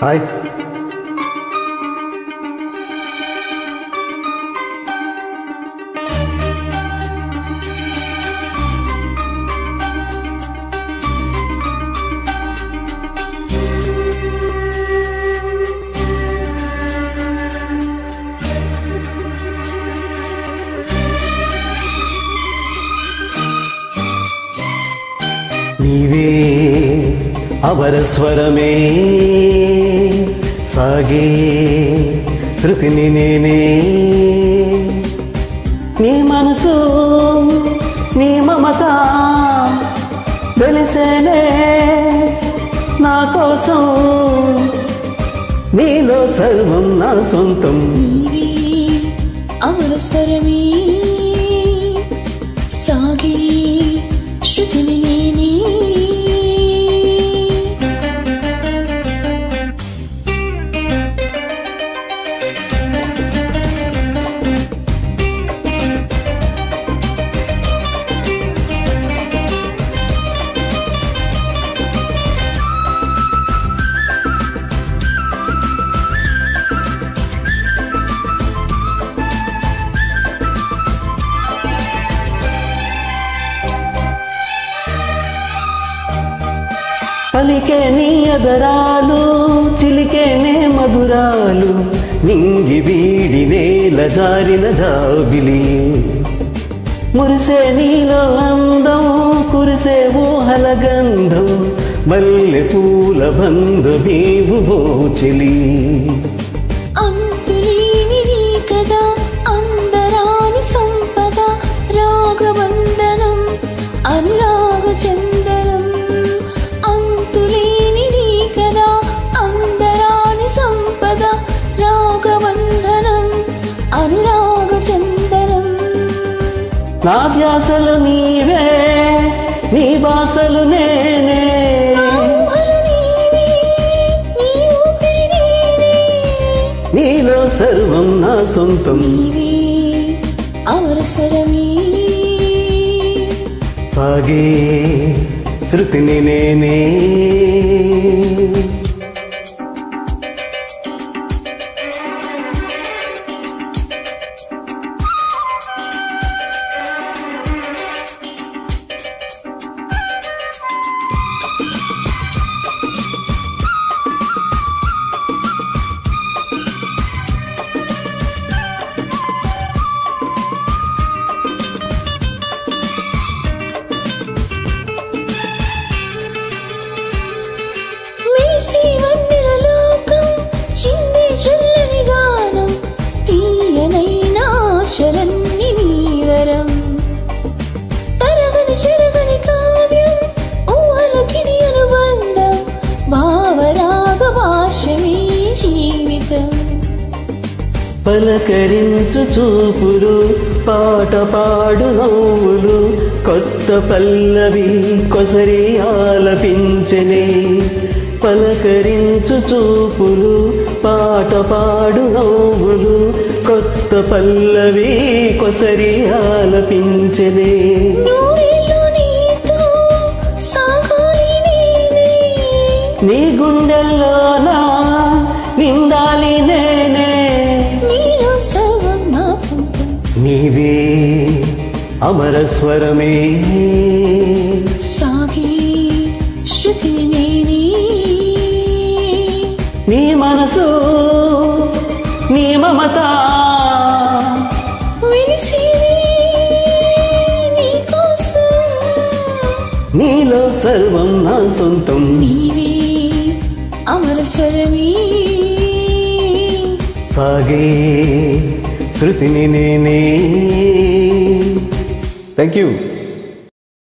Hi. నీవే అమరస్వరమే సాగే శృతిని నేనే, నీ మనసు నీ మమత తెలిసేనే నా కోసం, నీలో సర్వం నా సొంతం. నీవే అమరస్వరమే సాగే శృతిని నేనే, పలికే నీ అదరాలు చిలికే నే మధురాలు, నింగి వీడి నేల జారిన జాబిలి, మురిసే నీలో అందం కురిసే ఊహల గంధం, మల్లె పూల బంధువీవు చెలి. అంతులేని నీ కదా అందరాని సంపద, రాగబంధనం అనురాగ చందనం. అంతులేని నీ కదా అందరాని సంపద, రాగబంధనం అనురాగ చందనం. నా ధ్యాసలు నీవే నీ భాషలు నేనే, నీలో సర్వం నా సొంతం. నీవే అమరస్వరమే సాగే శృతిని నేనే. చల్లని గానం తీయనైనా శరణ్ణి నీవరం, తరగని చెరగని కావ్యం ఊహలకిని అనుబంధం, భావరాగ భాష్యమే జీవితం. పలకరించు చూపులు పాట పాడు నవ్వులు, కొత్త పల్లవి కొసరి ఆలపించనే. పలకరించు చూపులు పాట పాడు నవ్వులు, కొత్త పల్లవి కొసరి ఆలపించనే. నీ గుండెల్లోనా నిండాలి నేనే, నీలో సర్వం నా పొంతం. నీవే అమరస్వరమే సాగే శృతిని నేనే, నీ మనసు నీ మమత నీ కోసం, నీలో సర్వం నా సొంతం. నీవే అమరస్వరమే సాగే శృతిని నేనే. Thank you.